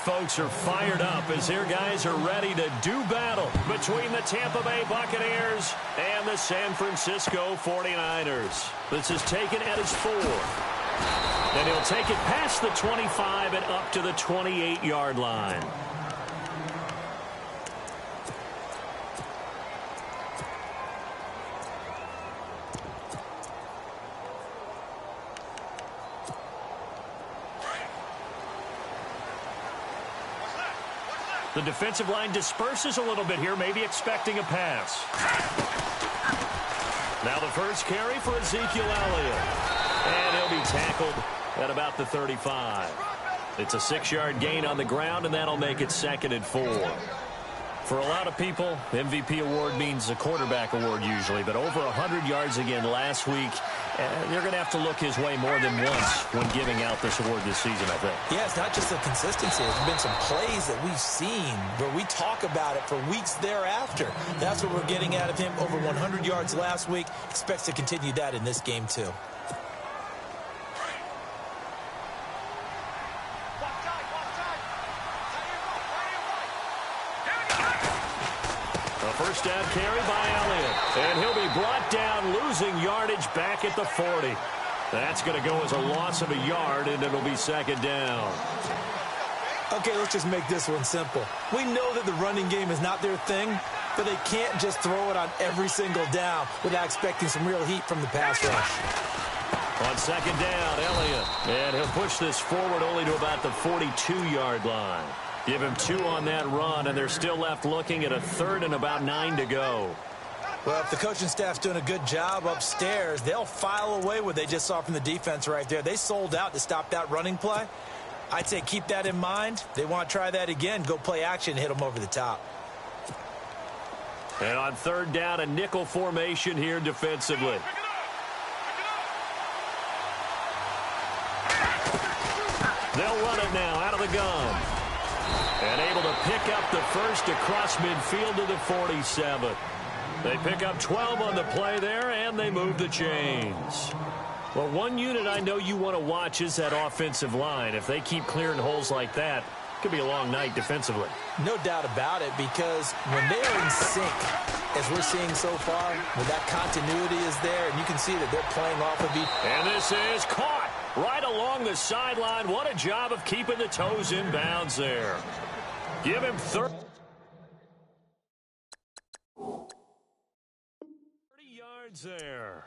folks are fired up as their guys are ready to do battle between the Tampa Bay Buccaneers and the San Francisco 49ers. This is taken at his 4. And he'll take it past the 25 and up to the 28-yard line. The defensive line disperses a little bit here, maybe expecting a pass. Now the first carry for Ezekiel Elliott. And he'll be tackled at about the 35. It's a 6-yard gain on the ground, and that'll make it 2nd and 4. For a lot of people, MVP award means a quarterback award usually, but over 100 yards again last week. They're going to have to look his way more than once when giving out this award this season, I think. Yeah, it's not just the consistency. There's been some plays that we've seen where we talk about it for weeks thereafter. That's what we're getting out of him. Over 100 yards last week. Expects to continue that in this game, too. First down carry by Elliott. And he'll be brought down, losing yardage back at the 40. That's going to go as a loss of a yard, and it'll be 2nd down. Okay, let's just make this one simple. We know that the running game is not their thing, but they can't just throw it on every single down without expecting some real heat from the pass rush. On 2nd down, Elliott. And he'll push this forward only to about the 42-yard line. Give him 2 on that run, and they're still left looking at a 3rd and about 9 to go. Well, if the coaching staff's doing a good job upstairs, they'll file away what they just saw from the defense right there. They sold out to stop that running play. I'd say keep that in mind. They want to try that again. Go play action and hit them over the top. And on 3rd down, a nickel formation here defensively. They'll run it now out of the gun. And able to pick up the first across midfield to the 47. They pick up 12 on the play there, and they move the chains. Well, one unit I know you want to watch is that offensive line. If they keep clearing holes like that, it could be a long night defensively. No doubt about it, because when they are in sync, as we're seeing so far, when that continuity is there, and you can see that they're playing off of each. And this is caught right along the sideline. What a job of keeping the toes in bounds there. Give him 30 yards there.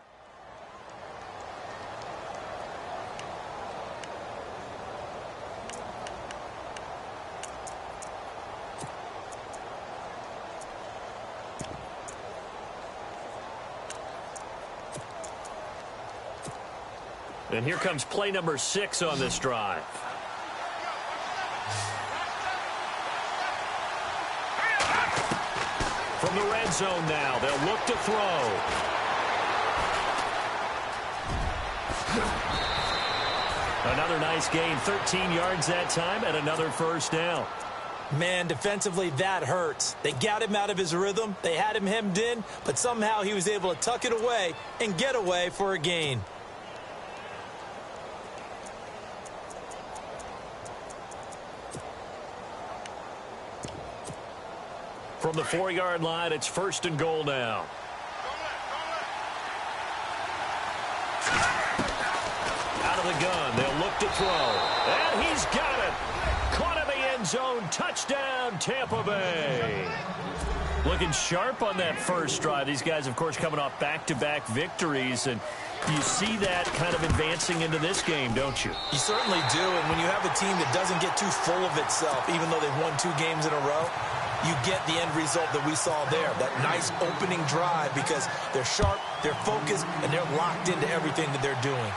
And here comes play number 6 on this drive. From the red zone now, they'll look to throw. Another nice gain, 13 yards that time, and another first down. Man, defensively, that hurts. They got him out of his rhythm. They had him hemmed in, but somehow he was able to tuck it away and get away for a gain. From the 4-yard line, it's 1st and goal now. Out of the gun, they'll look to throw. And he's got it. Caught in the end zone. Touchdown, Tampa Bay. Looking sharp on that first drive. These guys, of course, coming off back-to-back victories. And you see that kind of advancing into this game, don't you? You certainly do. And when you have a team that doesn't get too full of itself, even though they've won 2 games in a row, you get the end result that we saw there, that nice opening drive, because they're sharp, they're focused, and they're locked into everything that they're doing.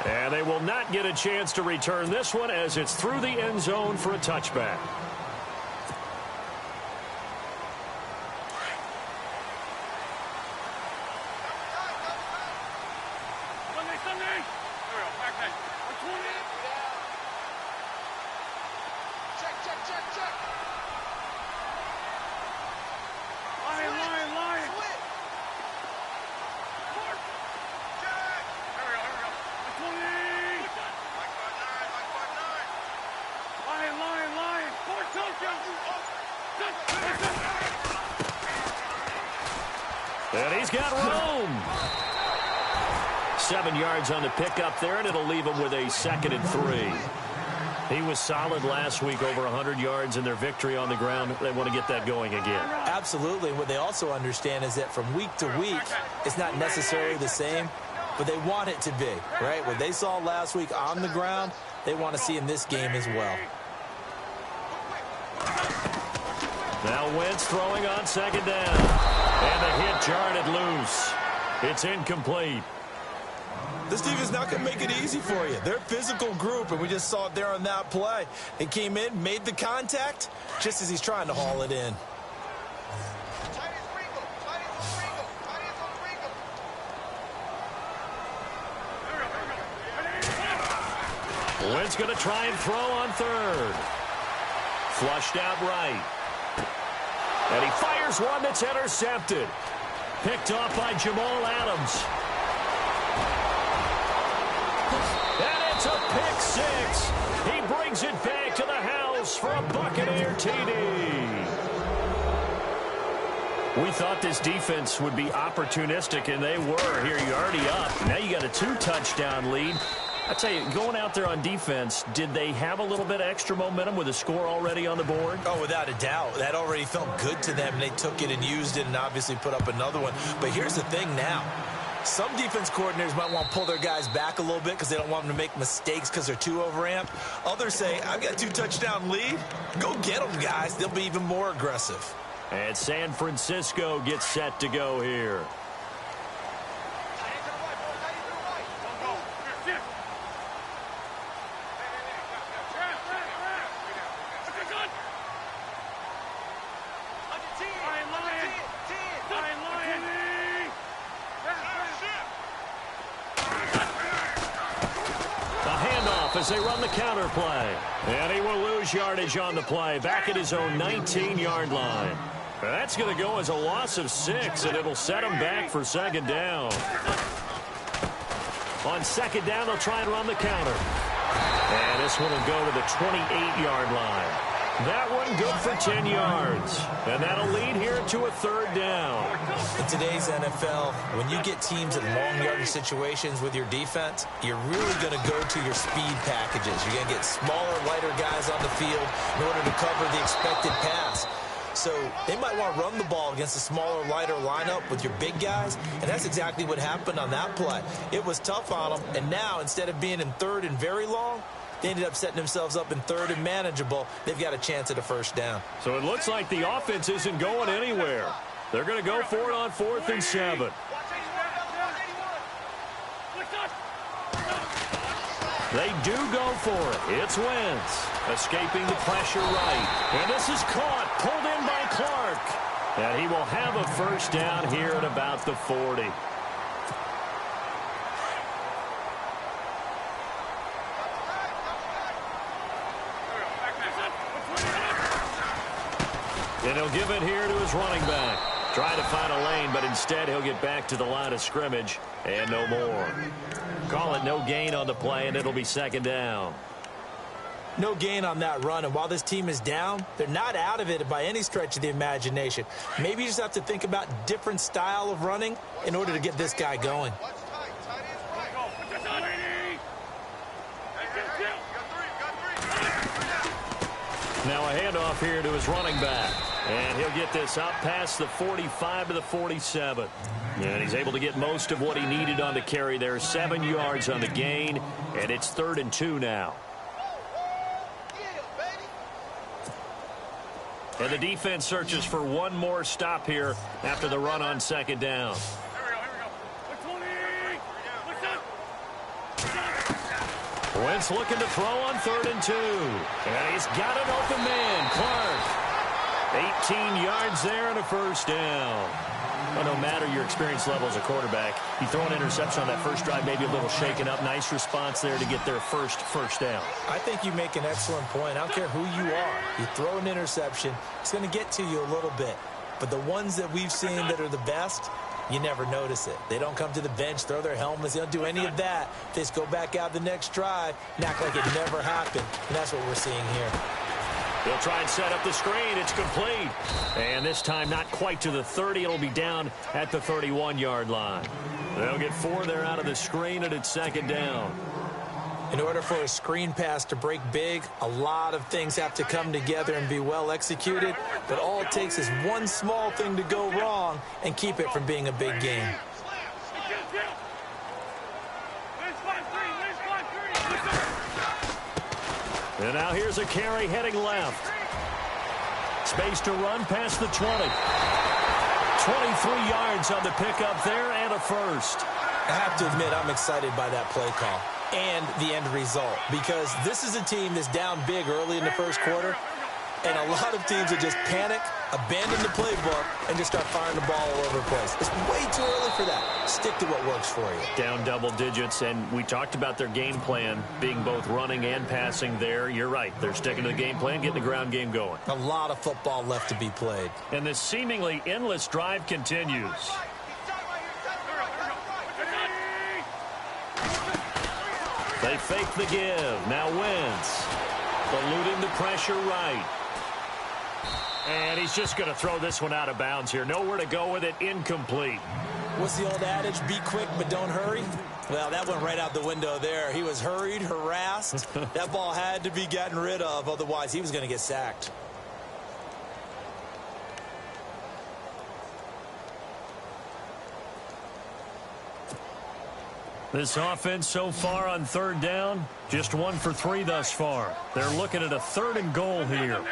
And they will not get a chance to return this one as it's through the end zone for a touchback. And he's got room. 7 yards on the pickup there, and it'll leave him with a 2nd and 3. He was solid last week, over 100 yards in their victory on the ground. They want to get that going again. Absolutely. What they also understand is that from week to week, it's not necessarily the same, but they want it to be, right? What they saw last week on the ground, they want to see in this game as well. Now Wentz throwing on 2nd down. And the hit jarred it loose. It's incomplete. This team is not going to make it easy for you. They're a physical group, and we just saw it there on that play. He came in, made the contact, just as he's trying to haul it in. Wentz going to try and throw on 3rd. Flushed out right. And he fires one that's intercepted. Picked off by Jamal Adams. And it's a pick 6. He brings it back to the house for a Buccaneer TD. We thought this defense would be opportunistic, and they were. Here, you're already up. Now you got a 2-touchdown lead. I tell you, going out there on defense, did they have a little bit of extra momentum with a score already on the board? Oh, without a doubt. That already felt good to them, and they took it and used it and obviously put up another one. But here's the thing now. Some defense coordinators might want to pull their guys back a little bit because they don't want them to make mistakes because they're too overamped. Others say, I've got a 2-touchdown lead. Go get them, guys. They'll be even more aggressive. And San Francisco gets set to go here. As they run the counter play. And he will lose yardage on the play. Back at his own 19-yard line. That's going to go as a loss of 6, and it'll set him back for 2nd down. On 2nd down, they'll try and run the counter. And this one will go to the 28-yard line. That one good for 10 yards. And that'll lead here to a 3rd down. In today's NFL, when you get teams in long yardage situations with your defense, you're really going to go to your speed packages. You're going to get smaller, lighter guys on the field in order to cover the expected pass. So they might want to run the ball against a smaller, lighter lineup with your big guys, and that's exactly what happened on that play. It was tough on them, and now instead of being in 3rd and very long, they ended up setting themselves up in 3rd and manageable. They've got a chance at a 1st down. So it looks like the offense isn't going anywhere. They're going to go for it on 4th and 7. They do go for it. It's Wentz escaping the pressure right. And this is caught, pulled in by Clark. And he will have a 1st down here at about the 40. And he'll give it here to his running back. Trying to find a lane, but instead he'll get back to the line of scrimmage and no more. Call it no gain on the play, and it'll be 2nd down. No gain on that run, and while this team is down, they're not out of it by any stretch of the imagination. Maybe you just have to think about different style of running in order to get this guy going. Now a handoff here to his running back. And he'll get this out past the 45 to the 47. And he's able to get most of what he needed on the carry there. 7 yards on the gain, and it's 3rd and 2 now. And the defense searches for one more stop here after the run on 2nd down. Wentz looking to throw on 3rd and 2. And he's got an open man, Clark. 18 yards there and a 1st down. Well, no matter your experience level as a quarterback, you throw an interception on that first drive, maybe a little shaken up. Nice response there to get their first down. I think you make an excellent point. I don't care who you are. You throw an interception, it's going to get to you a little bit. But the ones that we've seen that are the best, you never notice it. They don't come to the bench, throw their helmets. They don't do any of that. They just go back out the next drive and act like it never happened. And that's what we're seeing here. He'll try and set up the screen. It's complete. And this time not quite to the 30. It'll be down at the 31-yard line. They'll get 4 there out of the screen, and it's second down. In order for a screen pass to break big, a lot of things have to come together and be well executed. But all it takes is one small thing to go wrong and keep it from being a big game. And now here's a carry heading left. Space to run past the 20. 23 yards on the pickup there and a first. I have to admit, I'm excited by that play call and the end result, because this is a team that's down big early in the first quarter, and a lot of teams that just panic, abandon the playbook, and just start firing the ball all over the place. It's way too early for that. Stick to what works for you. Down double digits, and we talked about their game plan being both running and passing there. You're right. They're sticking to the game plan, getting the ground game going. A lot of football left to be played. And this seemingly endless drive continues. They fake the give. Now Wentz eluding the pressure right. And he's just going to throw this one out of bounds here. Nowhere to go with it. Incomplete. What's the old adage? Be quick, but don't hurry. Well, that went right out the window there. He was hurried, harassed. That ball had to be gotten rid of. Otherwise, he was going to get sacked. This offense so far on third down, just 1 for 3 thus far. They're looking at a 3rd and goal here.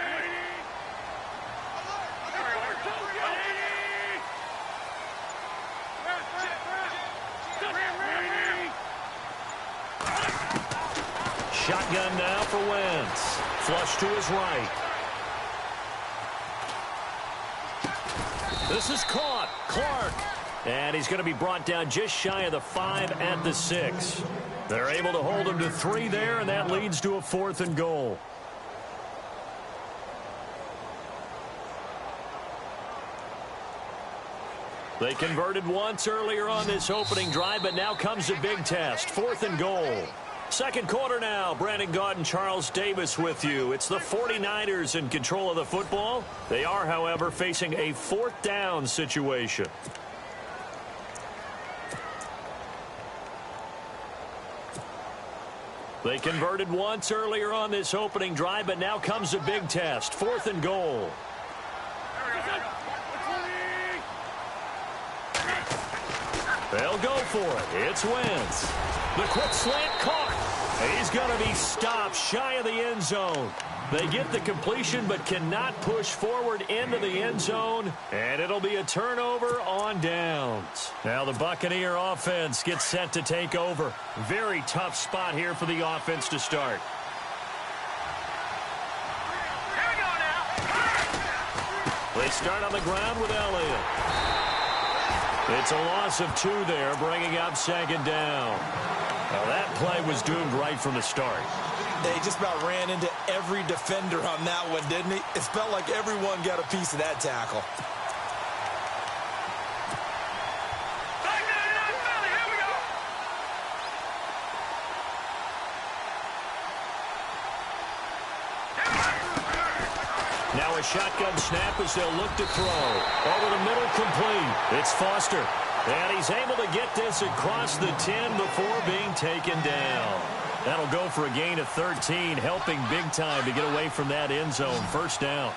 Shotgun now for Wentz. Flush to his right. This is caught. Clark. And he's going to be brought down just shy of the 5 at the 6. They're able to hold him to 3 there, and that leads to a 4th and goal. They converted once earlier on this opening drive, but now comes a big test. 4th and goal. Second quarter now. Brandon Gaudin and Charles Davis with you. It's the 49ers in control of the football. They are, however, facing a 4th down situation. They converted once earlier on this opening drive, but now comes a big test. 4th and goal. They'll go for it. It's Wentz. The quick slant caught. He's going to be stopped shy of the end zone. They get the completion but cannot push forward into the end zone, and it'll be a turnover on downs. Now the Buccaneer offense gets set to take over. Very tough spot here for the offense to start. They start on the ground with Elliott. It's a loss of 2 there, bringing up second down. Now that play was doomed right from the start. They just about ran into every defender on that one, didn't he? It felt like everyone got a piece of that tackle. Now a shotgun snap as they'll look to throw. Over the middle, complete. It's Foster. And he's able to get this across the 10 before being taken down. That'll go for a gain of 13, helping big time to get away from that end zone. First down.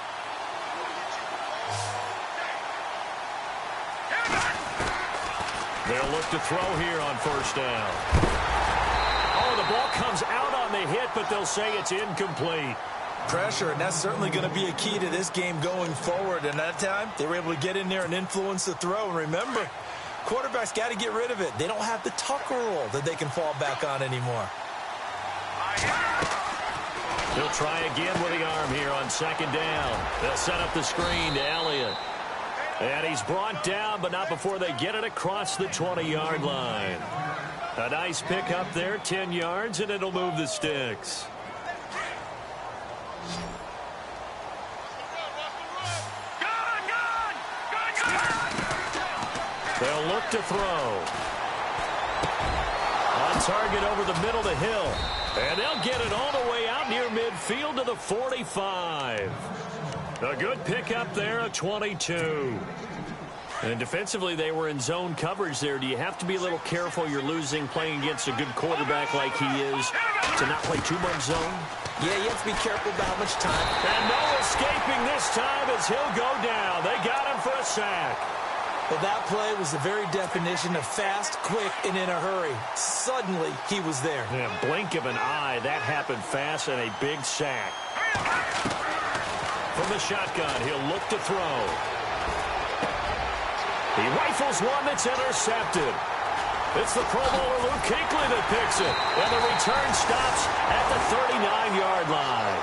They'll look to throw here on first down. Oh, the ball comes out on the hit, but they'll say it's incomplete. Pressure, and that's certainly going to be a key to this game going forward. And that time, they were able to get in there and influence the throw. And remember, quarterbacks got to get rid of it. They don't have the Tucker rule that they can fall back on anymore. He'll try again with the arm here on second down. They'll set up the screen to Elliott. And he's brought down, but not before they get it across the 20-yard line. A nice pick up there, 10 yards, and it'll move the sticks. They'll look to throw. On target over the middle to Hill. And they'll get it all the way out near midfield to the 45. A good pickup there, a 22. And defensively, they were in zone coverage there. Do you have to be a little careful? You're losing playing against a good quarterback like he is to not play too much zone? Yeah, you have to be careful about how much time. And no escaping this time as he'll go down. They got him for a sack. Well, that play was the very definition of fast, quick, and in a hurry. Suddenly, he was there. Yeah, blink of an eye. That happened fast and a big sack. From the shotgun, he'll look to throw. He rifles one that's intercepted. It's the Pro Bowler Luke Kuechly that picks it. And the return stops at the 39-yard line.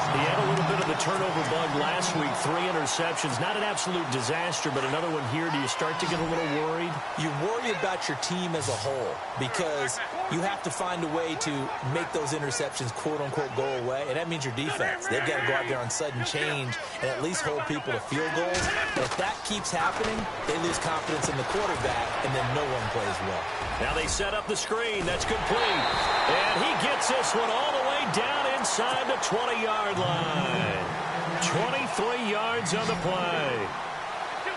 He had a little bit of the turnover bug last week. 3 interceptions. Not an absolute disaster, but another one here. Do you start to get a little worried? You worry about your team as a whole because you have to find a way to make those interceptions, quote-unquote, go away. And that means your defense. They've got to go out there on sudden change and at least hold people to field goals. And if that keeps happening, they lose confidence in the quarterback, and then no one plays well. Now they set up the screen. That's complete. And he gets this one all the way down inside the 20-yard line. 23 yards on the play.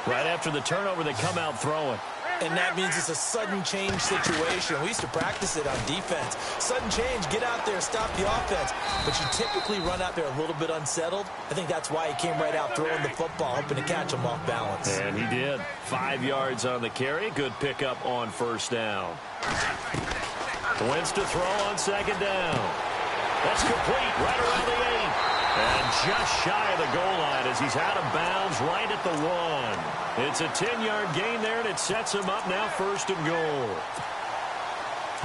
Right after the turnover, they come out throwing. And that means it's a sudden change situation. We used to practice it on defense. Sudden change, get out there, stop the offense. But you typically run out there a little bit unsettled. I think that's why he came right out throwing the football, hoping to catch him off balance. And he did. 5 yards on the carry. Good pickup on first down. Wentz to throw on second down. That's complete right around the 8. And just shy of the goal line as he's out of bounds right at the 1. It's a 10-yard gain there, and it sets him up now first and goal.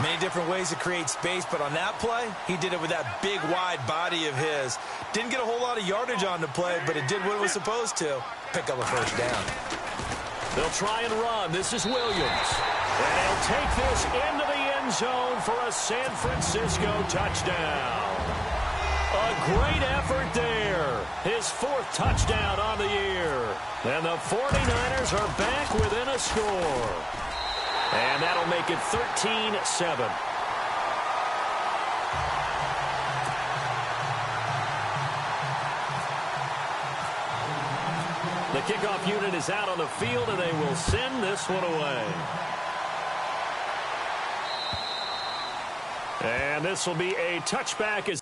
Many different ways to create space, but on that play, he did it with that big, wide body of his. Didn't get a whole lot of yardage on the play, but it did what it was supposed to. Pick up a first down. They'll try and run. This is Williams. And he'll take this into the end zone for a San Francisco touchdown. A great effort there. His 4th touchdown on the year. And the 49ers are back within a score. And that'll make it 13-7. The kickoff unit is out on the field, and they will send this one away. And this will be a touchback as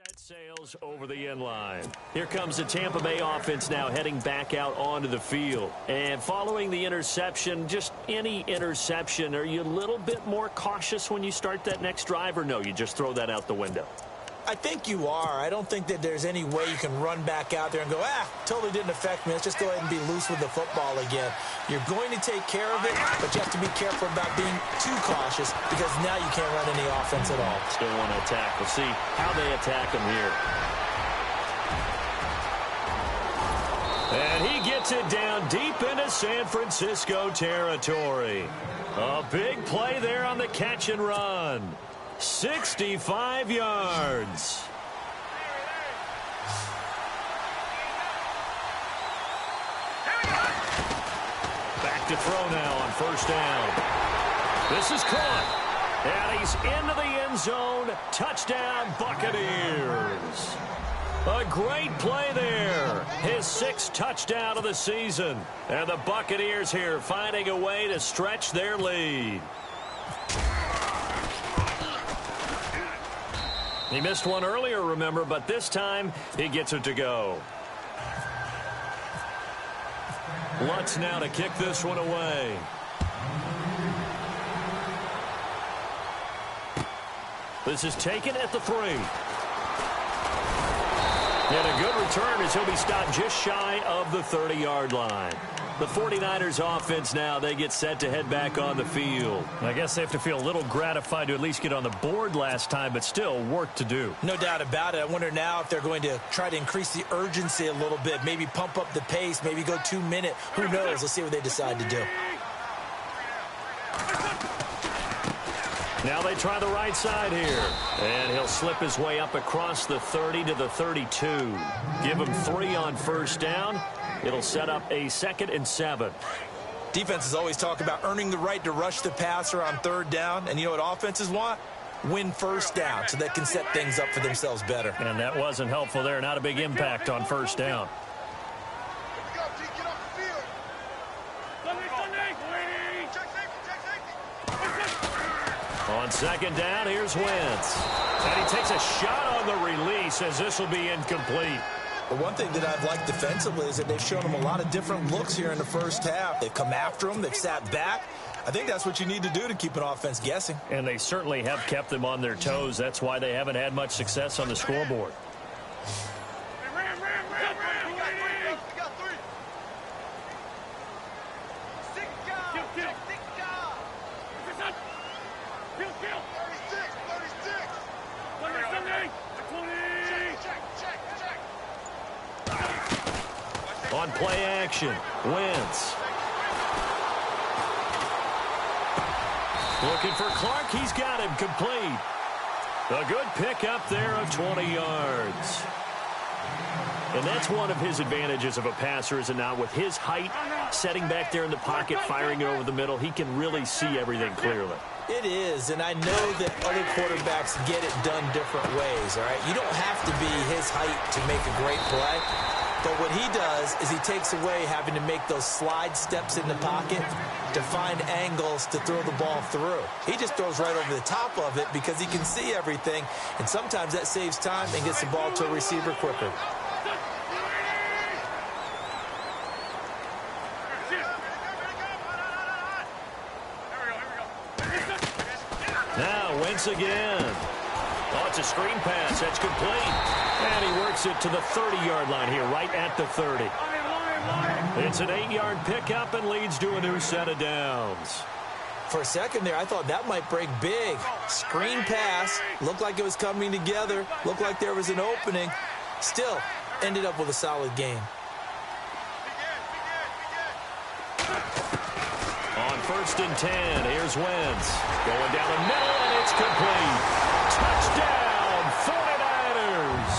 set sails over the end line. Here comes the Tampa Bay offense now heading back out onto the field. And following the interception, just any interception, are you a little bit more cautious when you start that next drive, or no, you just throw that out the window? I think you are. I don't think that there's any way you can run back out there and go, totally didn't affect me. Let's just go ahead and be loose with the football again. You're going to take care of it, but you have to be careful about being too cautious because now you can't run any offense at all. Still want to attack. We'll see how they attack him here. And he gets it down deep into San Francisco territory. A big play there on the catch and run. 65 yards. Back to throw now on first down. This is caught. And he's into the end zone. Touchdown, Buccaneers. A great play there. His 6th touchdown of the season. And the Buccaneers here finding a way to stretch their lead. He missed one earlier, remember, but this time he gets it to go. Lutz now to kick this one away. This is taken at the 3. And a good return as he'll be stopped just shy of the 30-yard line. The 49ers offense now, they get set to head back on the field. I guess they have to feel a little gratified to at least get on the board last time, but still work to do. No doubt about it. I wonder now if they're going to try to increase the urgency a little bit, maybe pump up the pace, maybe go 2 minute. Who knows? Let's see what they decide to do. Now they try the right side here. And he'll slip his way up across the 30 to the 32. Give him 3 on first down. It'll set up a 2nd and 7. Defenses always talk about earning the right to rush the passer on 3rd down. And you know what offenses want? Win first down so they can set things up for themselves better. And that wasn't helpful there. Not a big impact on first down. On 2nd down, here's Wentz. And he takes a shot on the release as this will be incomplete. But one thing that I've liked defensively is that they've shown him a lot of different looks here in the first half. They've come after him. They've sat back. I think that's what you need to do to keep an offense guessing. And they certainly have kept them on their toes. That's why they haven't had much success on the scoreboard. On play action, Wentz. Looking for Clark. He's got him complete. A good pickup there of 20 yards. And that's one of his advantages of a passer, is it not? With his height, setting back there in the pocket, firing it over the middle, he can really see everything clearly. It is, and I know that other quarterbacks get it done different ways, all right? You don't have to be his height to make a great play. But what he does is he takes away having to make those slide steps in the pocket to find angles to throw the ball through. He just throws right over the top of it because he can see everything, and sometimes that saves time and gets the ball to a receiver quicker. Now Wentz again. Oh, it's a screen pass. That's complete. And he works it to the 30-yard line here, right at the 30. It's an 8-yard pickup and leads to a new set of downs. For a second there, I thought that might break big. Screen pass. Looked like it was coming together. Looked like there was an opening. Still, ended up with a solid game. On 1st and 10, here's Wentz. Going down the middle, and it's complete. Touchdown, 49ers.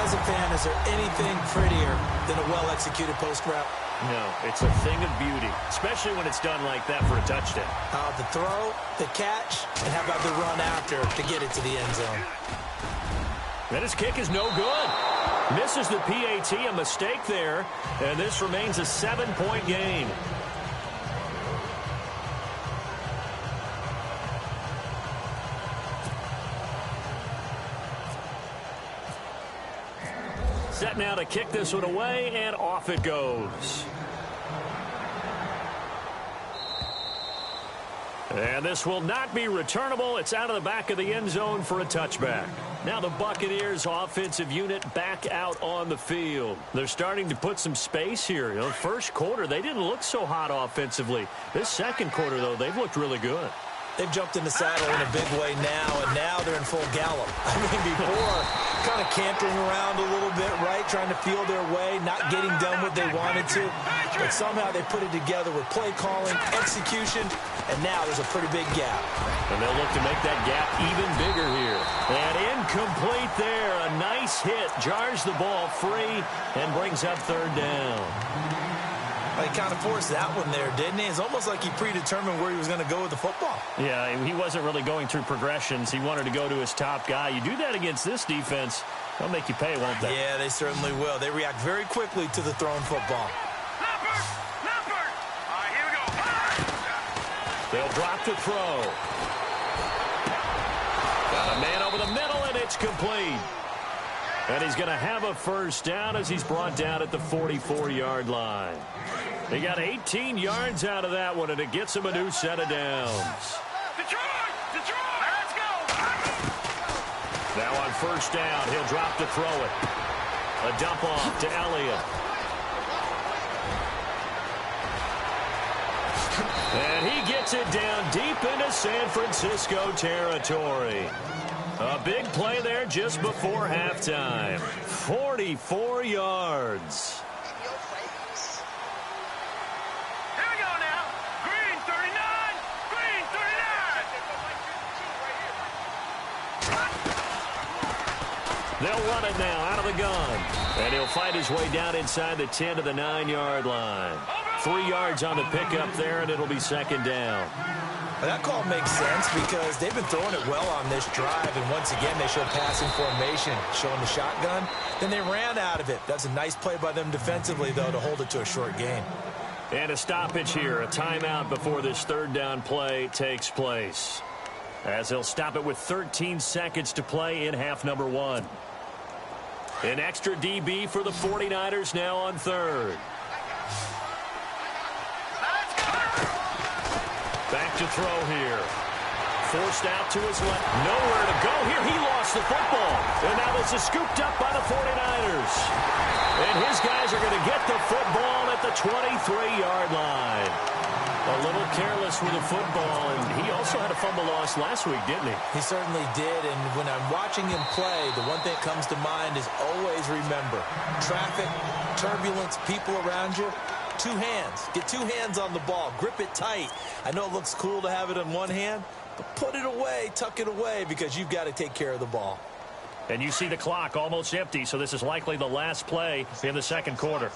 As a fan, is there anything prettier than a well-executed post route? No, it's a thing of beauty, especially when it's done like that for a touchdown. The throw, the catch, and how about the run after to get it to the end zone? And his kick is no good. Misses the PAT, a mistake there, and this remains a 7-point game. Set now to kick this one away, and off it goes. And this will not be returnable. It's out of the back of the end zone for a touchback. Now the Buccaneers offensive unit back out on the field. They're starting to put some space here. You know, first quarter, they didn't look so hot offensively. This second quarter, though, they've looked really good. They've jumped in the saddle in a big way now, and now they're in full gallop. I mean, before, kind of cantering around a little bit, right? Trying to feel their way, not getting done what they wanted to. But somehow they put it together with play calling, execution, and now there's a pretty big gap. And they'll look to make that gap even bigger here. And incomplete there. A nice hit. Jars the ball free and brings up 3rd down. He kind of forced that one there, didn't he? It's almost like he predetermined where he was going to go with the football. Yeah, he wasn't really going through progressions. He wanted to go to his top guy. You do that against this defense, they'll make you pay, won't they? Yeah, they certainly will. They react very quickly to the thrown football. Here we go. They'll drop the throw. Got a man over the middle, and it's complete. And he's going to have a first down as he's brought down at the 44-yard line. They got 18 yards out of that one, and it gets him a new set of downs. Detroit! Let's go! Now on first down, he'll drop to throw it. A dump off to Elliott. And he gets it down deep into San Francisco territory. A big play there just before halftime. 44 yards. Here we go now. Green 39. Green 39. They'll run it now out of the gun. And he'll fight his way down inside the 10 to the 9-yard line. 3 yards on the pickup there, and it'll be second down. That call makes sense because they've been throwing it well on this drive, and once again they showed passing formation, showing the shotgun. Then they ran out of it. That's a nice play by them defensively, though, to hold it to a short gain. And a stoppage here, a timeout before this third down play takes place, as they'll stop it with 13 seconds to play in half number 1. An extra DB for the 49ers now on third. Back to throw here. Forced out to his left. Nowhere to go here. He lost the football. And now this is scooped up by the 49ers. And his guys are going to get the football at the 23-yard line. A little careless with the football. And he also had a fumble loss last week, didn't he? He certainly did. And when I'm watching him play, the one thing that comes to mind is always remember. Traffic, turbulence, people around you. 2 hands. Get 2 hands on the ball. Grip it tight. I know it looks cool to have it in one hand, but put it away, tuck it away, because you've got to take care of the ball. And you see the clock almost empty, so this is likely the last play in the second quarter.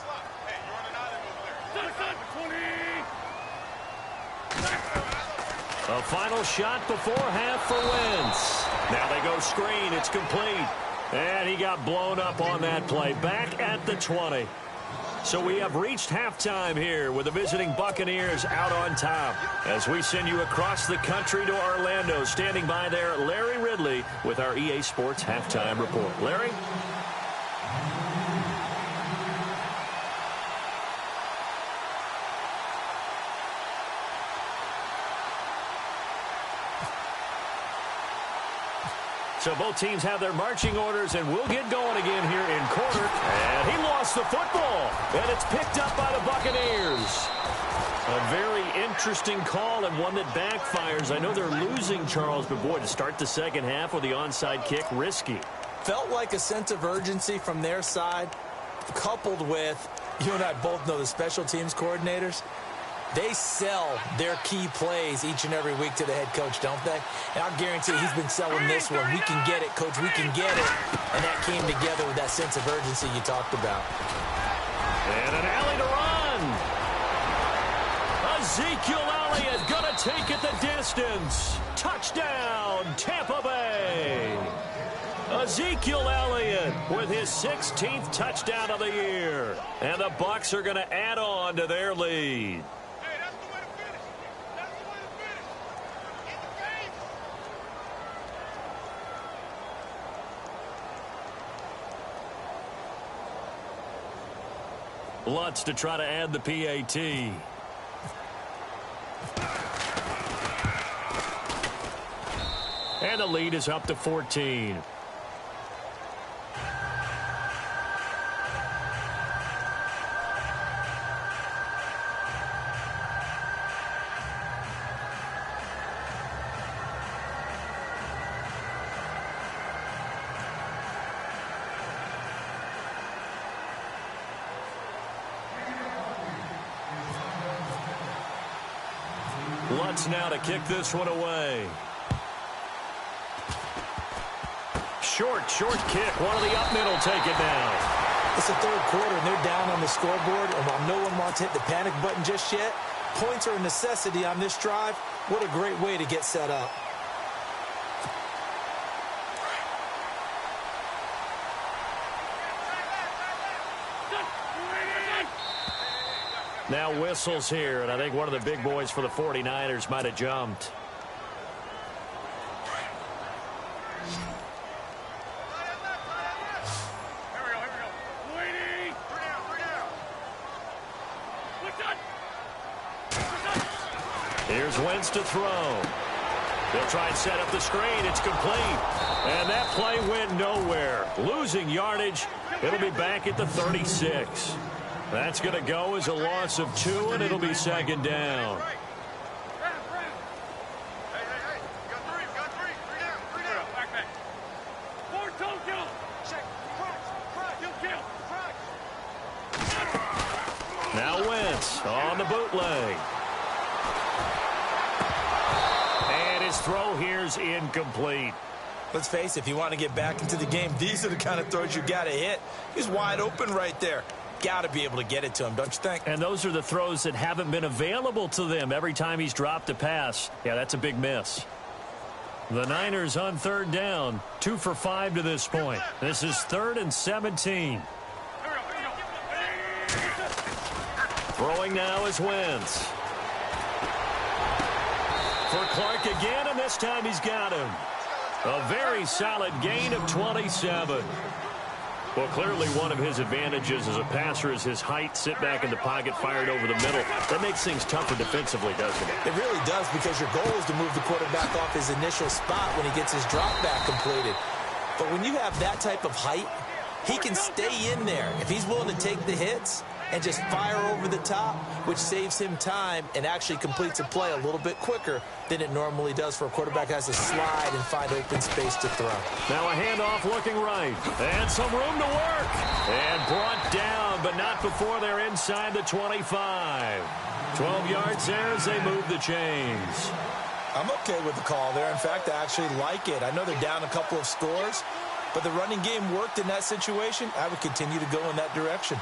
A final shot before half for Wentz. Now they go screen. It's complete. And he got blown up on that play. Back at the 20. So we have reached halftime here with the visiting Buccaneers out on top. As we send you across the country to Orlando, standing by there, Larry Ridley with our EA Sports Halftime Report. Larry? So both teams have their marching orders, and we'll get going again here in quarter. And he lost the football, and it's picked up by the Buccaneers. A very interesting call and one that backfires. I know they're losing, Charles, but boy, to start the second half with the onside kick, risky. Felt like a sense of urgency from their side, coupled with, you and I both know the special teams coordinators. They sell their key plays each and every week to the head coach, don't they? And I'll guarantee he's been selling this one. We can get it, coach, we can get it. And that came together with that sense of urgency you talked about. And an alley to run. Ezekiel Elliott going to take it the distance. Touchdown, Tampa Bay. Ezekiel Elliott with his 16th touchdown of the year. And the Bucs are going to add on to their lead. Lutz to try to add the PAT. And the lead is up to 14. Lutz now to kick this one away. Short kick. One of the up middle take it now. It's the third quarter, and they're down on the scoreboard. And while no one wants to hit the panic button just yet, points are a necessity on this drive. What a great way to get set up. Now whistles here, and I think one of the big boys for the 49ers might have jumped. Here's Wentz to throw. They'll try and set up the screen. It's complete. And that play went nowhere. Losing yardage. It'll be back at the 36. That's going to go as a loss of 2, and it'll be second down. Now Wentz on the bootleg. And his throw here's incomplete. Let's face it, if you want to get back into the game, these are the kind of throws you got to hit. He's wide open right there. Got to be able to get it to him, don't you think? And those are the throws that haven't been available to them every time he's dropped a pass. Yeah, that's a big miss. The Niners on third down, 2 for 5 to this point. This is 3rd and 17. Throwing now is Wentz. For Clark again, and this time he's got him. A very solid gain of 27. Well, clearly one of his advantages as a passer is his height. Sit back in the pocket, fired over the middle. That makes things tougher defensively, doesn't it? It really does, because your goal is to move the quarterback off his initial spot when he gets his drop back completed. But when you have that type of height, he can stay in there. If he's willing to take the hits and just fire over the top, which saves him time and actually completes a play a little bit quicker than it normally does for a quarterback who has to slide and find open space to throw. Now a handoff looking right. And some room to work. And brought down, but not before they're inside the 25. 12 yards there as they move the chains. I'm okay with the call there. In fact, I actually like it. I know they're down a couple of scores, but the running game worked in that situation. I would continue to go in that direction.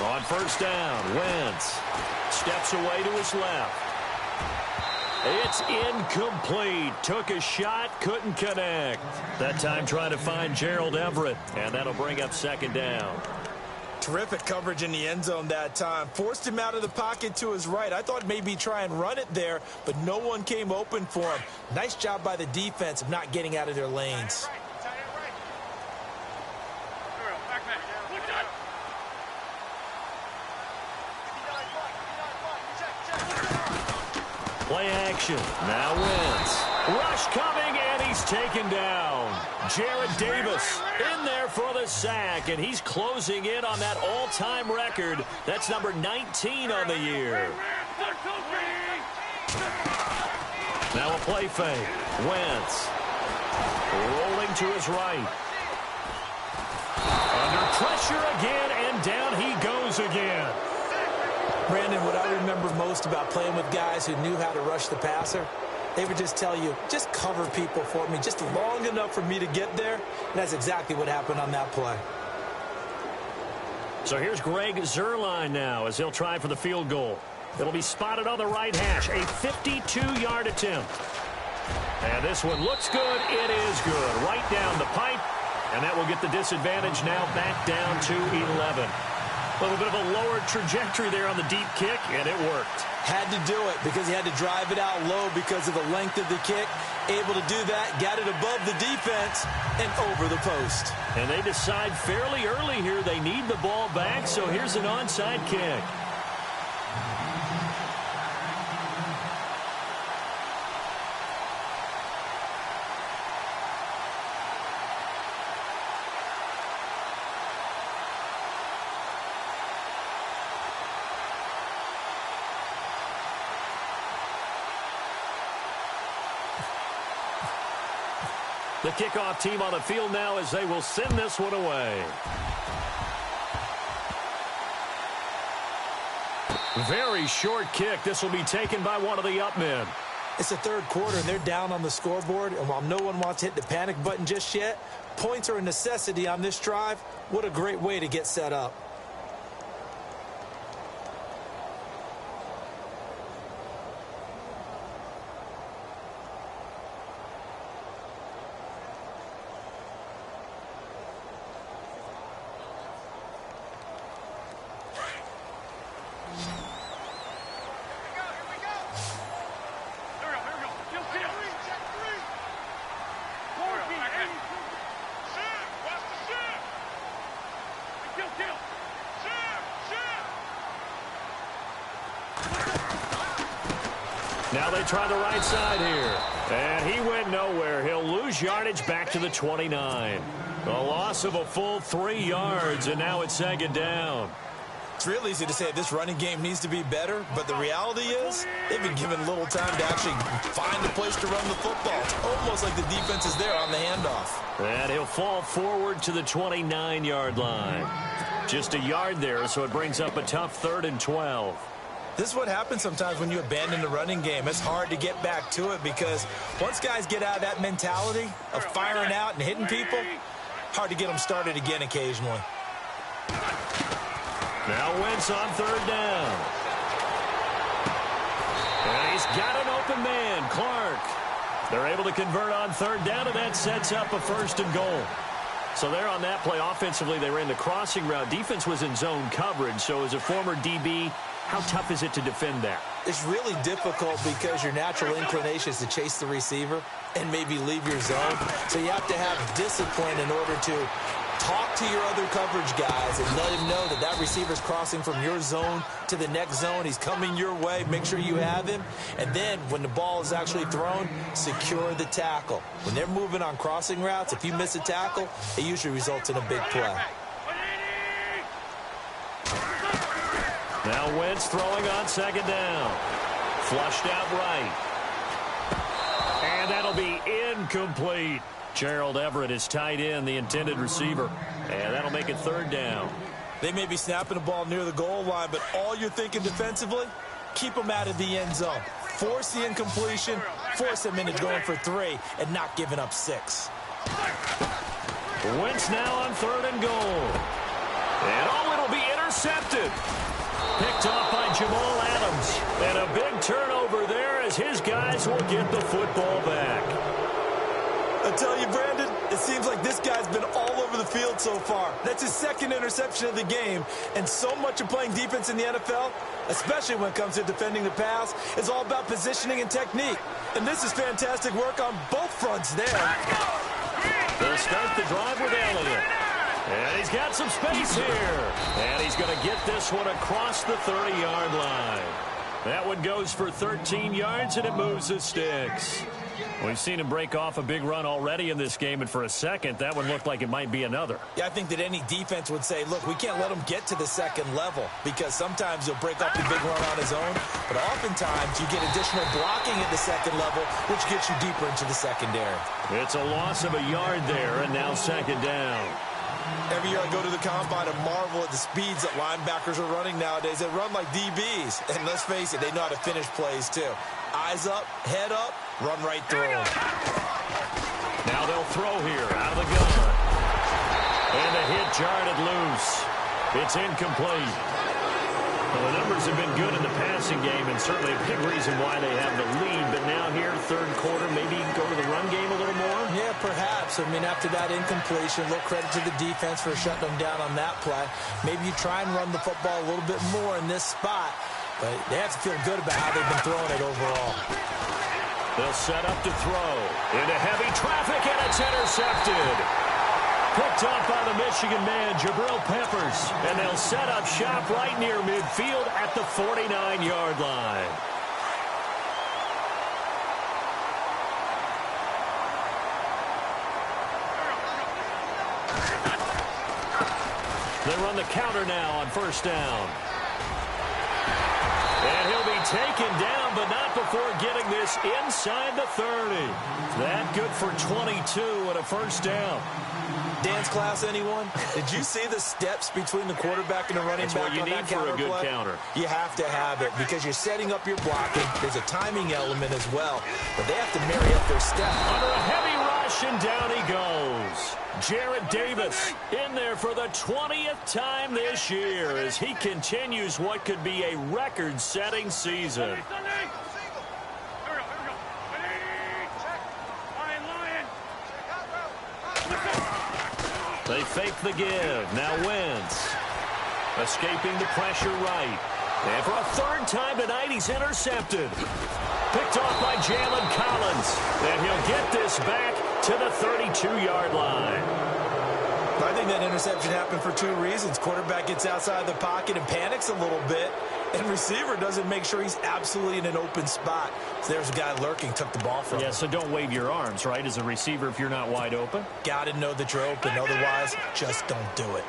On first down, Wentz steps away to his left. It's incomplete. Took a shot, couldn't connect. That time trying to find Gerald Everett, and that'll bring up second down. Terrific coverage in the end zone that time. Forced him out of the pocket to his right. I thought maybe try and run it there, but no one came open for him. Nice job by the defense of not getting out of their lanes. Play action. Now Wentz. Rush coming, and he's taken down. Jared Davis in there for the sack, and he's closing in on that all-time record. That's number 19 on the year. Now a play fake. Wentz rolling to his right. Under pressure again, and down he goes again. Brandon, what I remember most about playing with guys who knew how to rush the passer, they would just tell you, just cover people for me, just long enough for me to get there. And that's exactly what happened on that play. So here's Greg Zuerlein now as he'll try for the field goal. It'll be spotted on the right hash, a 52-yard attempt. And this one looks good. It is good. Right down the pipe. And that will get the disadvantage now back down to 11. A little bit of a lower trajectory there on the deep kick, and it worked. Had to do it because he had to drive it out low because of the length of the kick. Able to do that, got it above the defense and over the post. And they decide fairly early here they need the ball back, so here's an onside kick. The kickoff team on the field now as they will send this one away. Very short kick. This will be taken by one of the up men. It's the third quarter, and they're down on the scoreboard. And while no one wants to hit the panic button just yet, points are a necessity on this drive. What a great way to get set up. Kill. Now they try the right side here. And he went nowhere. He'll lose yardage back to the 29. A loss of a full 3 yards, and now it's second down. It's real easy to say this running game needs to be better, but the reality is they've been given little time to actually find a place to run the football. It's almost like the defense is there on the handoff. And he'll fall forward to the 29-yard line. Just a yard there, so it brings up a tough 3rd and 12. This is what happens sometimes when you abandon the running game. It's hard to get back to it because once guys get out of that mentality of firing out and hitting people, hard to get them started again occasionally. Now Wentz on 3rd down. And he's got an open man, Clark. They're able to convert on 3rd down, and that sets up a 1st and goal. So there on that play, offensively, they ran the crossing route. Defense was in zone coverage, so as a former DB, how tough is it to defend that? It's really difficult because your natural inclination is to chase the receiver and maybe leave your zone. So you have to have discipline in order to talk to your other coverage guys and let him know that that receiver's crossing from your zone to the next zone. He's coming your way. Make sure you have him. And then when the ball is actually thrown, secure the tackle. When they're moving on crossing routes, if you miss a tackle, it usually results in a big play. Now Wentz throwing on 2nd down. Flushed out right. And that'll be incomplete. Gerald Everett is tied in, the intended receiver. And that'll make it 3rd down. They may be snapping the ball near the goal line, but all you're thinking defensively, keep them out of the end zone. Force the incompletion, force them into going for 3, and not giving up 6. Wentz now on 3rd and goal. And it'll be intercepted. Picked off by Jamal Adams. And a big turnover there as his guys will get the football back. I tell you, Brandon, it seems like this guy's been all over the field so far. That's his 2nd interception of the game. And so much of playing defense in the NFL, especially when it comes to defending the pass, is all about positioning and technique. And this is fantastic work on both fronts there. They'll start the drive with Elliott. And he's got some space here. And he's going to get this one across the 30-yard line. That one goes for 13 yards, and it moves the sticks. We've seen him break off a big run already in this game, and for a second, that one looked like it might be another. Yeah, I think that any defense would say, look, we can't let him get to the 2nd level because sometimes he'll break up the big run on his own, but oftentimes you get additional blocking at the 2nd level, which gets you deeper into the secondary. It's a loss of a yard there, and now 2nd down. Every year I go to the combine and marvel at the speeds that linebackers are running nowadays. They run like DBs, and let's face it, they know how to finish plays too. Eyes up, head up, run right through them. Now they'll throw here out of the gun. And the hit jarred it loose. It's incomplete. Well, the numbers have been good in the passing game, and certainly a big reason why they have the lead. But now here, 3rd quarter, maybe go to the run game a little more? Yeah, perhaps. I mean, after that incompletion, a little credit to the defense for shutting them down on that play. Maybe you try and run the football a little bit more in this spot. But they have to feel good about how they've been throwing it overall. They'll set up to throw. Into heavy traffic, and it's intercepted. Picked off by the Michigan man, Jabril Peppers. And they'll set up shop right near midfield at the 49-yard line. They run the counter now on 1st down. And he'll be taken down, but not before getting this inside the 30. That good for 22 and a 1st down. Dance class, anyone? Did you see the steps between the quarterback and the running back on that counter play? That's what you need for a good counter. You have to have it because you're setting up your blocking. There's a timing element as well, but they have to marry up their step. Under a heavy rush, and down he goes. Jarrett Davis in there for the 20th time this year as he continues what could be a record-setting season. They fake the give. Now Wentz. Escaping the pressure right. And for a 3rd time tonight, he's intercepted. Picked off by Jalen Collins. And he'll get this back to the 32-yard line. I think that interception happened for 2 reasons. Quarterback gets outside the pocket and panics a little bit. And receiver doesn't make sure he's absolutely in an open spot. So there's a guy lurking, took the ball from him. Yeah, so don't wave your arms, right, as a receiver if you're not wide open. Got to know that you're open. Otherwise, just don't do it.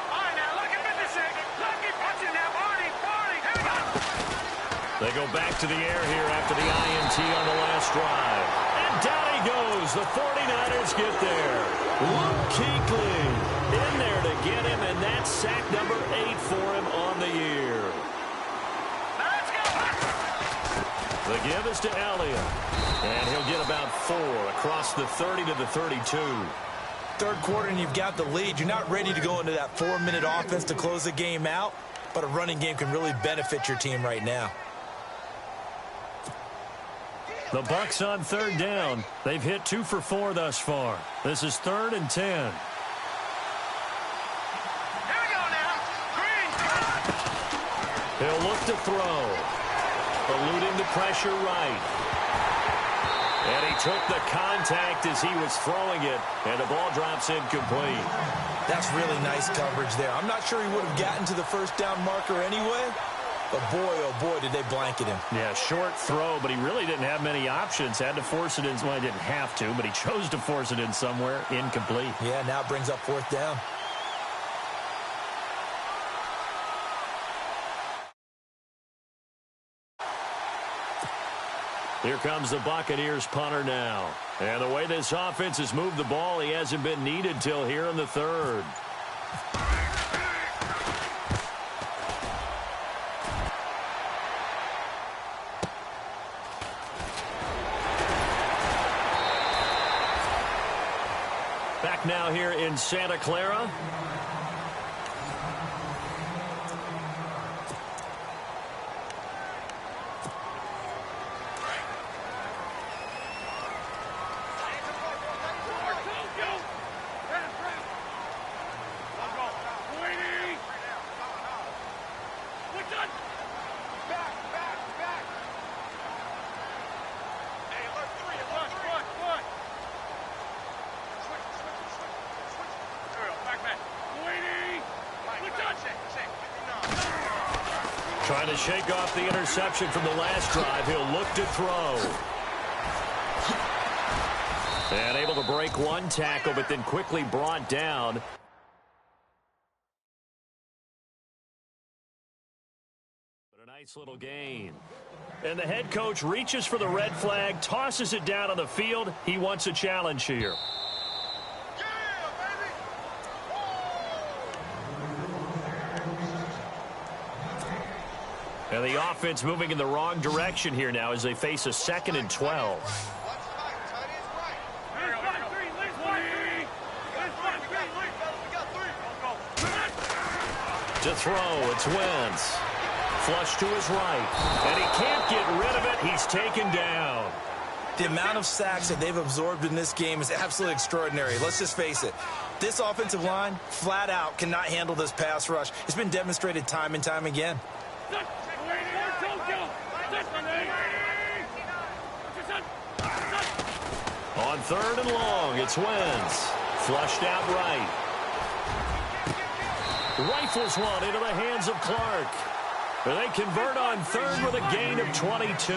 All right, now, look at Mississippi. Lucky punching now, Barney. Here we go. They go back to the air here after the INT on the last drive. And down he goes. The 49ers get there. Luke Kuechly in there to get him, and that's sack number 8 for him on the year. Now let's go. The give is to Elliott, and he'll get about 4 across the 30 to the 32. Third quarter and you've got the lead. You're not ready to go into that 4-minute offense to close the game out, but a running game can really benefit your team right now. The Bucs on third down. They've hit 2 for 4 thus far. This is 3rd and 10. Here we go now. Green. He'll look to throw. Eluding the pressure right. And he took the contact as he was throwing it, and the ball drops incomplete. That's really nice coverage there. I'm not sure he would have gotten to the first down marker anyway, but boy, oh boy, did they blanket him. Yeah, short throw, but he really didn't have many options. Had to force it in. Well, he didn't have to, but he chose to force it in somewhere. Incomplete. Yeah, now it brings up 4th down. Here comes the Buccaneers punter now. And the way this offense has moved the ball, he hasn't been needed till here in the 3rd. Back now here in Santa Clara. Trying to shake off the interception from the last drive. He'll look to throw. And able to break one tackle, but then quickly brought down. But a nice little gain. And the head coach reaches for the red flag, tosses it down on the field. He wants a challenge here. And the offense moving in the wrong direction here now as they face a 2nd and 12. To throw, it's Wentz. Flush to his right. And he can't get rid of it. He's taken down. The amount of sacks that they've absorbed in this game is absolutely extraordinary. Let's just face it. This offensive line, flat out, cannot handle this pass rush. It's been demonstrated time and time again. On 3rd and long, it's Wentz. Flushed out right. Rifles one into the hands of Clark. They convert on 3rd with a gain of 22.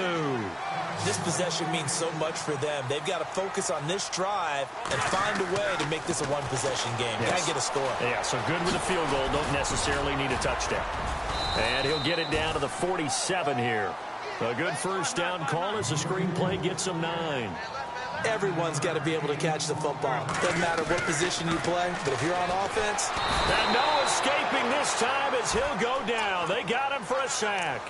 This possession means so much for them. They've got to focus on this drive and find a way to make this a one-possession game. Yes. Got to get a score. Yeah, so good with a field goal. Don't necessarily need a touchdown. And he'll get it down to the 47 here. A good first down call as the screenplay gets him 9. Everyone's got to be able to catch the football. Doesn't matter what position you play, but if you're on offense. And no escaping this time as he'll go down. They got him for a sack.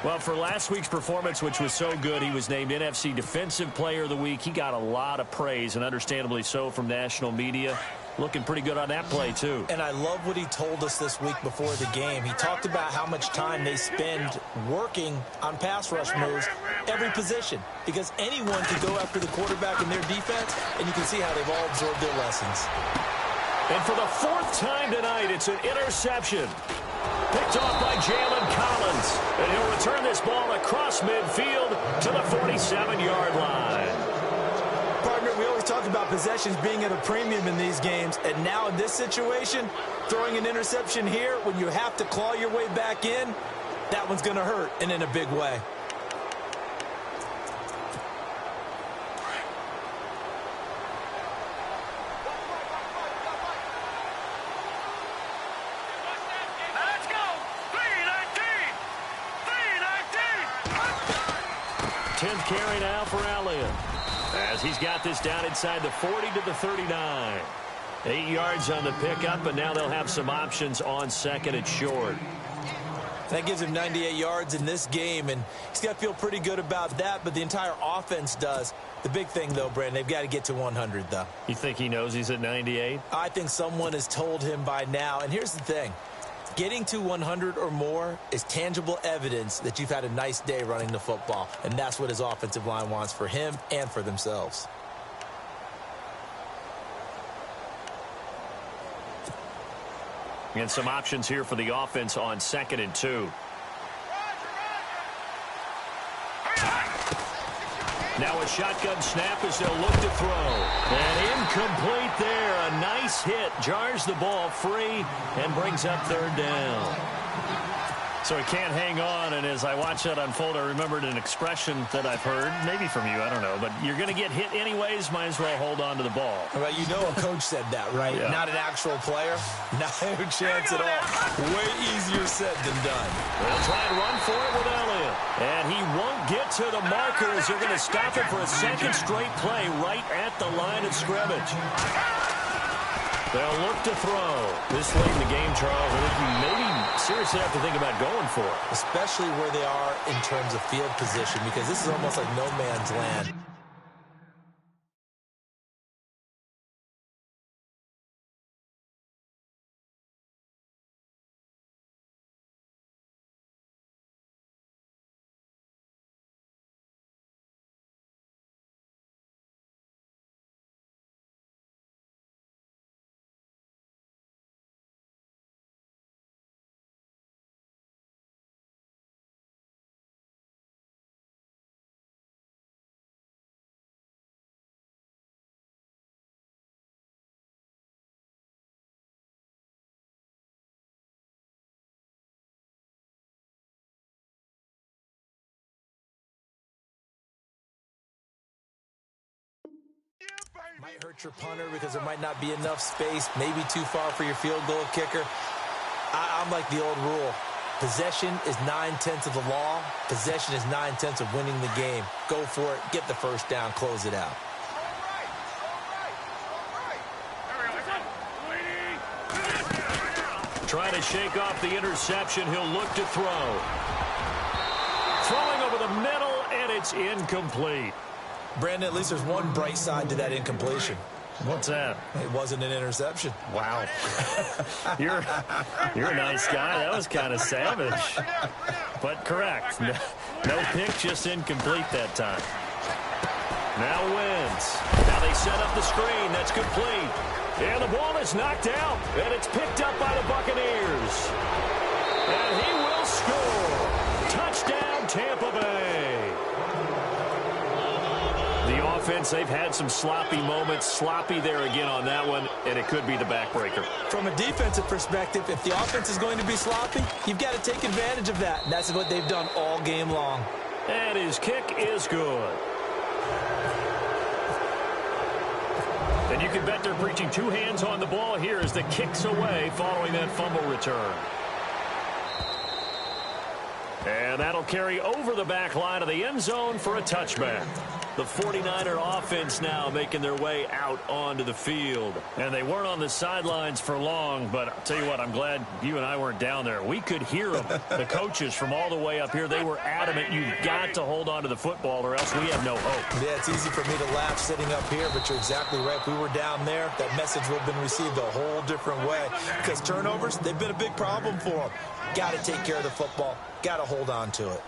Well, for last week's performance, which was so good, he was named NFC Defensive Player of the Week. He got a lot of praise, and understandably so, from national media. Looking pretty good on that play, too. And I love what he told us this week before the game. He talked about how much time they spend working on pass rush moves, every position, because anyone can go after the quarterback in their defense, and you can see how they've all absorbed their lessons. And for the 4th time tonight, it's an interception. Picked off by Jalen Collins. And he'll return this ball across midfield to the 47-yard line. Partner, we always talk about possessions being at a premium in these games, and now in this situation, throwing an interception here when you have to claw your way back in, that one's going to hurt, and in a big way. Let's go. 319. 319. 10th carry now for Elliott, as he's got this down inside the 40 to the 39. 8 yards on the pickup, and now they'll have some options on second and short. That gives him 98 yards in this game, and he's got to feel pretty good about that, but the entire offense does. The big thing, though, Brandon, they've got to get to 100, though. You think he knows he's at 98? I think someone has told him by now, and here's the thing. Getting to 100 or more is tangible evidence that you've had a nice day running the football, and that's what his offensive line wants for him and for themselves. And some options here for the offense on second and 2. Now a shotgun snap as they'll look to throw. And incomplete there. A nice hit. Jars the ball free and brings up third down. So he can't hang on, and as I watch that unfold, I remembered an expression that I've heard, maybe from you, I don't know, but you're going to get hit anyways, might as well hold on to the ball. Well, you know a coach said that, right? Yeah. Not an actual player. No chance at all. Way easier said than done. They'll try and run for it with Elliott. And he won't get to the marker as they're going to stop him for a second straight play right at the line of scrimmage. They'll look to throw. This late in the game, Charles, I think you maybe seriously have to think about going for it. Especially where they are in terms of field position, because this is almost like no man's land. Might hurt your punter because there might not be enough space, maybe too far for your field goal kicker. I'm like the old rule. Possession is 9/10 of the law. Possession is 9/10 of winning the game. Go for it, get the first down, close it out. Trying to shake off the interception. He'll look to throw. Throwing over the middle, and it's incomplete. Brandon, at least there's one bright side to that incompletion. What's that? It wasn't an interception. Wow. You're a nice guy. That was kind of savage. But correct. No pick, just incomplete that time. Now Wentz. Now they set up the screen. That's complete. And the ball is knocked out. And it's picked up by the Buccaneers. And he will score. Touchdown, Tampa Bay. The offense, they've had some sloppy moments. Sloppy there again on that one, and it could be the backbreaker. From a defensive perspective, if the offense is going to be sloppy, you've got to take advantage of that. And that's what they've done all game long. And his kick is good. And you can bet they're preaching two hands on the ball here as the kick's away following that fumble return. And that'll carry over the back line of the end zone for a touchback. The 49er offense now making their way out onto the field. And they weren't on the sidelines for long, but I'll tell you what, I'm glad you and I weren't down there. We could hear them. The coaches from all the way up here, they were adamant. You've got to hold on to the football or else we have no hope. Yeah, it's easy for me to laugh sitting up here, but you're exactly right. If we were down there, that message would have been received a whole different way. Because turnovers, they've been a big problem for them. Got to take care of the football. Got to hold on to it.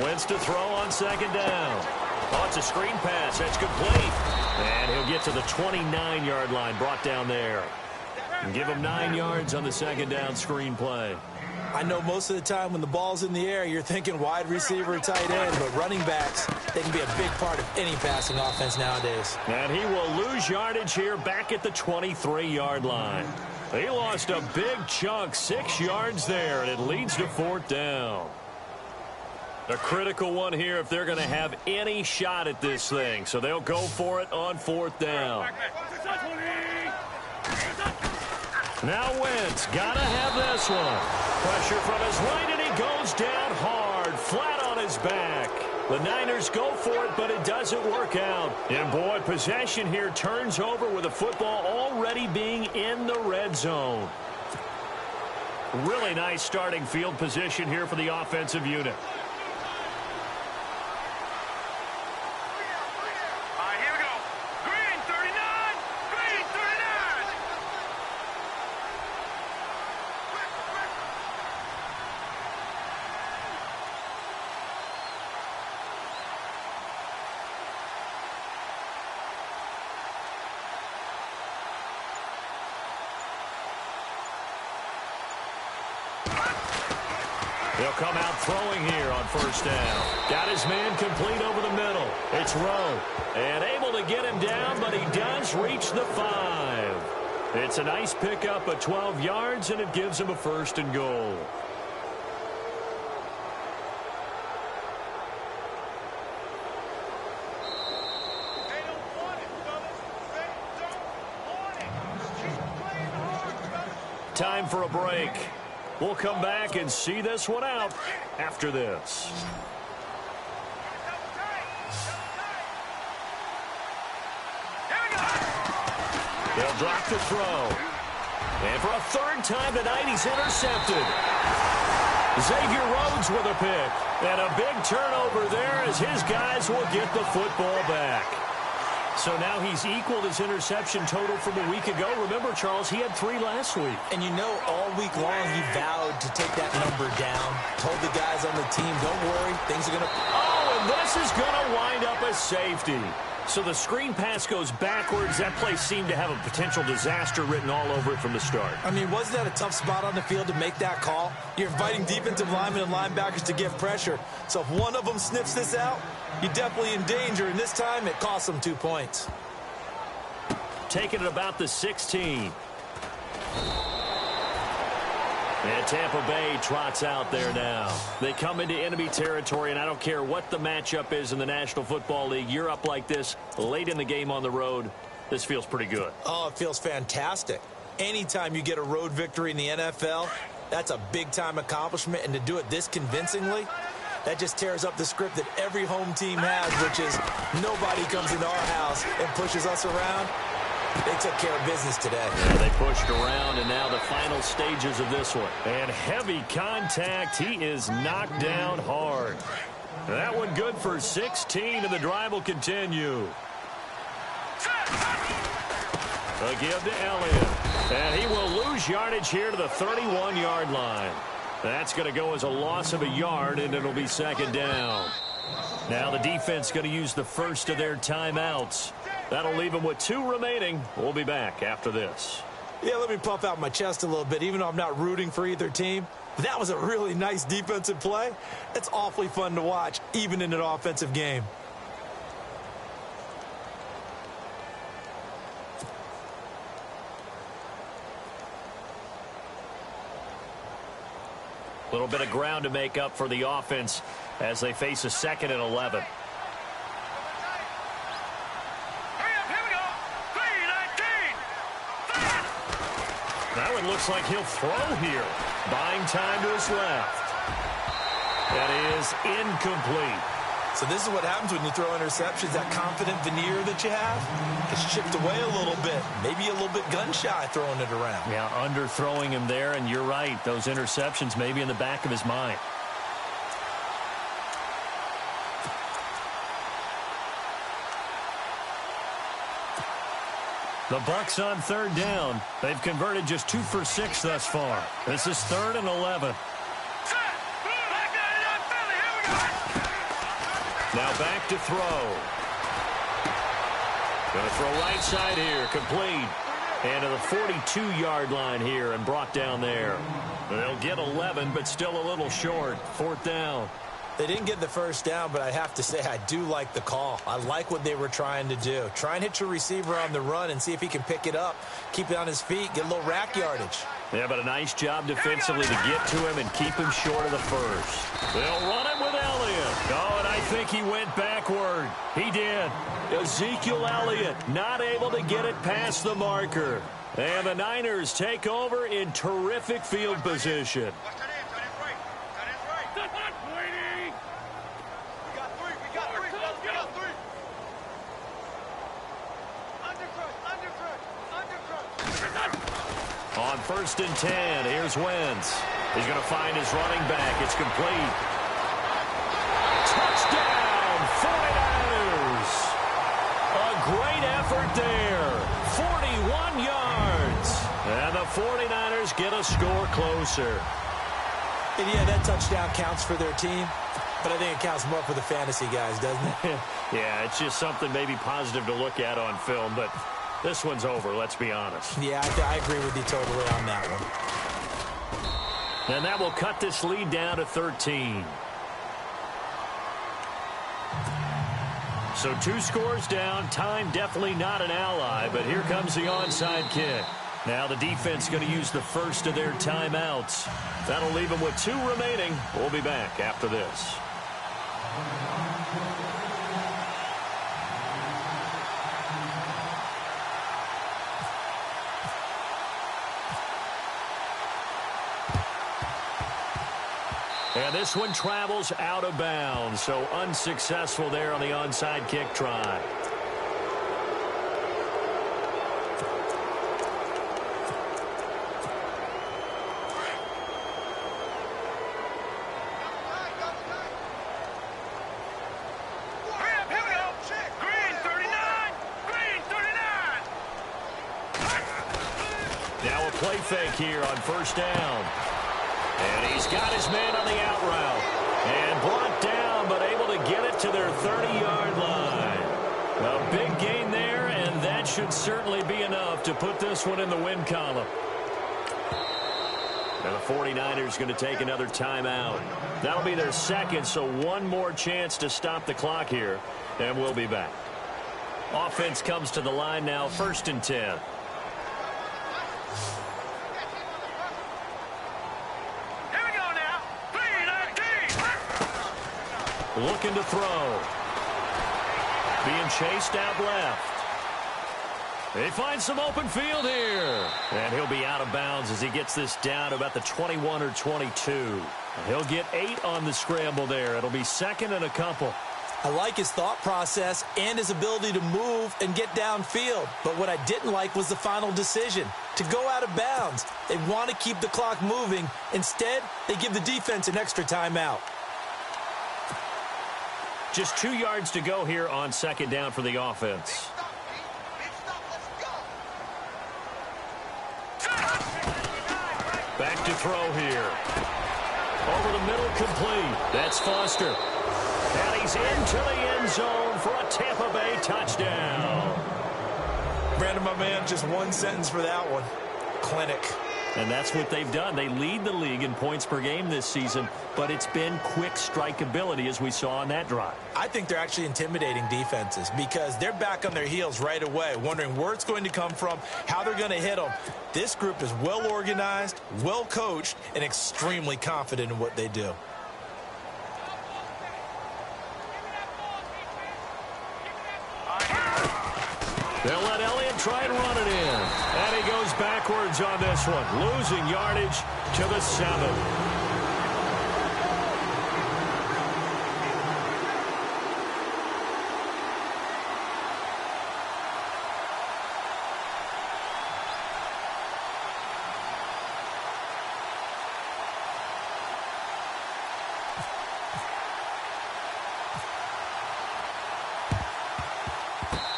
Wentz to throw on second down. Oh, it's a screen pass. That's complete. And he'll get to the 29-yard line, brought down there. And give him 9 yards on the second down screen play. I know most of the time when the ball's in the air, you're thinking wide receiver, tight end, but running backs, they can be a big part of any passing offense nowadays. And he will lose yardage here back at the 23-yard line. He lost a big chunk, 6 yards there, and it leads to 4th down. A critical one here if they're going to have any shot at this thing. So they'll go for it on 4th down. Now Wentz got to have this one. Pressure from his right, and he goes down hard, flat on his back. The Niners go for it, but it doesn't work out. And, boy, possession here turns over with the football already being in the red zone. Really nice starting field position here for the offensive unit. He'll come out throwing here on 1st down. Got his man complete over the middle. It's Rowe. And able to get him down, but he does reach the 5. It's a nice pickup of 12 yards, and it gives him a 1st and goal. Time for a break. We'll come back and see this one out after this. They'll drop the throw. And for a 3rd time tonight, he's intercepted. Xavier Rhodes with a pick. And a big turnover there as his guys will get the football back. So now he's equaled his interception total from a week ago. Remember, Charles, he had 3 last week. And you know, all week long he vowed to take that number down. Told the guys on the team, don't worry, things are going to... Oh, and this is going to wind up a safety. So the screen pass goes backwards. That play seemed to have a potential disaster written all over it from the start. I mean, wasn't that a tough spot on the field to make that call? You're inviting defensive linemen and linebackers to give pressure. So if one of them sniffs this out, you're definitely in danger. And this time, it cost them 2 points. Taking it about the 16. And Tampa Bay trots out there now. They come into enemy territory, and I don't care what the matchup is in the National Football League. You're up like this late in the game on the road. This feels pretty good. Oh, it feels fantastic. Anytime you get a road victory in the NFL, that's a big-time accomplishment. And to do it this convincingly, that just tears up the script that every home team has, which is nobody comes into our house and pushes us around. They took care of business today. Yeah, they pushed around, and now the final stages of this one. And heavy contact. He is knocked down hard. That one good for 16, and the drive will continue. A give to Elliott. And he will lose yardage here to the 31-yard line. That's going to go as a loss of a yard, and it'll be 2nd down. Now the defense going to use the first of their timeouts. That'll leave them with 2 remaining. We'll be back after this. Yeah, let me puff out my chest a little bit, even though I'm not rooting for either team. That was a really nice defensive play. It's awfully fun to watch, even in an offensive game. A little bit of ground to make up for the offense as they face a 2nd and 11. That one looks like he'll throw here. Buying time to his left. That is incomplete. So this is what happens when you throw interceptions. That confident veneer that you have gets chipped away a little bit. Maybe a little bit gun-shy throwing it around. Yeah, underthrowing him there, and you're right. Those interceptions may be in the back of his mind. The Bucs on 3rd down. They've converted just 2 for 6 thus far. This is 3rd and 11. Now back to throw. Going to throw right side here, complete. And to the 42-yard line here and brought down there. They'll get 11, but still a little short. 4th down. They didn't get the first down, but I have to say I do like the call. I like what they were trying to do. Try and hit your receiver on the run and see if he can pick it up. Keep it on his feet, get a little rack yardage. Yeah, but a nice job defensively to get to him and keep him short of the first. They'll run it with Elliott. Oh, and I think he went backward. He did. Ezekiel Elliott not able to get it past the marker. And the Niners take over in terrific field position. On 1st and 10, here's Wentz. He's going to find his running back. It's complete. Touchdown, 49ers. A great effort there. 41 yards. And the 49ers get a score closer. And yeah, that touchdown counts for their team, but I think it counts more for the fantasy guys, doesn't it? Yeah, it's just something maybe positive to look at on film, but this one's over, let's be honest. Yeah, I agree with you totally on that one. And that will cut this lead down to 13. So 2 scores down. Time definitely not an ally, but here comes the onside kick. Now the defense going to use the first of their timeouts. That'll leave them with 2 remaining. We'll be back after this. And this one travels out of bounds, so unsuccessful there on the onside kick try. Now a play fake here on 1st down. And he's got his man on the out route. And brought down, but able to get it to their 30-yard line. A big gain there, and that should certainly be enough to put this one in the win column. And the 49ers going to take another timeout. That'll be their second, so one more chance to stop the clock here, and we'll be back. Offense comes to the line now, 1st and 10. Looking to throw. Being chased out left. They find some open field here. And he'll be out of bounds as he gets this down to about the 21 or 22. He'll get 8 on the scramble there. It'll be 2nd and a couple. I like his thought process and his ability to move and get downfield. But what I didn't like was the final decision, to go out of bounds. They want to keep the clock moving. Instead, they give the defense an extra timeout. Just 2 yards to go here on 2nd down for the offense. Back to throw here. Over the middle, complete. That's Foster. And he's into the end zone for a Tampa Bay touchdown. Brandon, my man, just one sentence for that one. Clinic. And that's what they've done. They lead the league in points per game this season, but it's been quick strikeability as we saw on that drive. I think they're actually intimidating defenses because they're back on their heels right away, wondering where it's going to come from, how they're going to hit them. This group is well organized, well coached, and extremely confident in what they do. They'll let Elliott try and run it in. And he goes backwards on this one, losing yardage to the 7.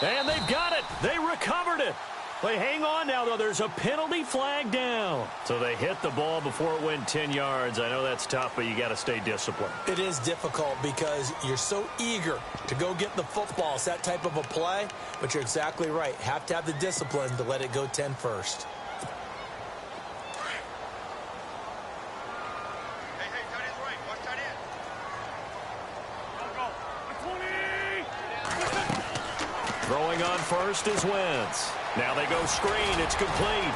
And they've got it. They recovered it. They hang on now, though. There's a penalty flag down. So they hit the ball before it went 10 yards. I know that's tough, but you got to stay disciplined. It is difficult because you're so eager to go get the football. It's that type of a play, but you're exactly right. Have to have the discipline to let it go 10 first. Throwing on first is Wentz. Now they go screen. It's complete.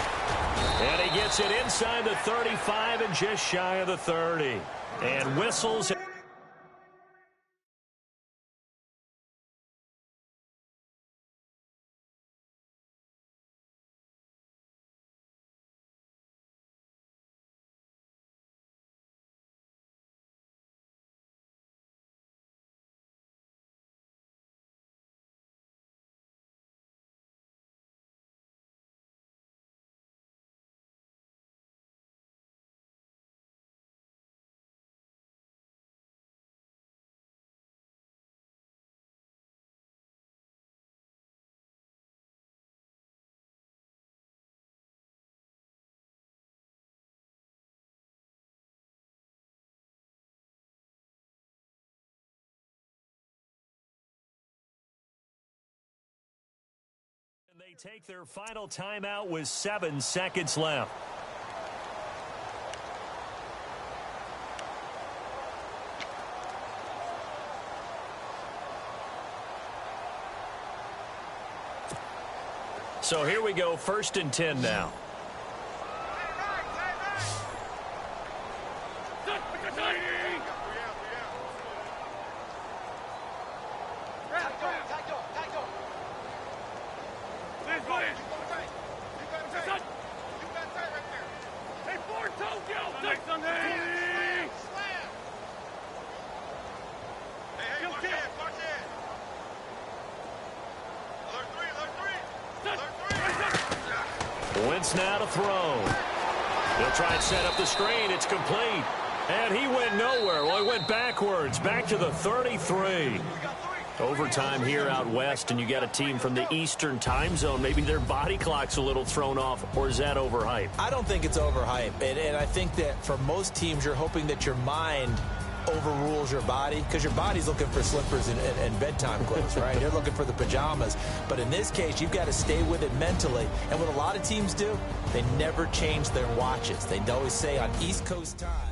And he gets it inside the 35 and just shy of the 30. And whistles. They take their final timeout with 7 seconds left. So here we go, 1st and 10 now. Wentz now to throw. They'll try and set up the screen. It's complete. And he went nowhere. Well, he went backwards, back to the 33. Overtime here out west, and you got a team from the Eastern time zone. Maybe their body clock's a little thrown off, or is that overhyped? I don't think it's overhyped. And I think that for most teams, you're hoping that your mind overrules your body, because your body's looking for slippers and bedtime clothes, right? You're looking for the pajamas. But in this case, you've got to stay with it mentally. And what a lot of teams do, they never change their watches. They always say on East Coast time,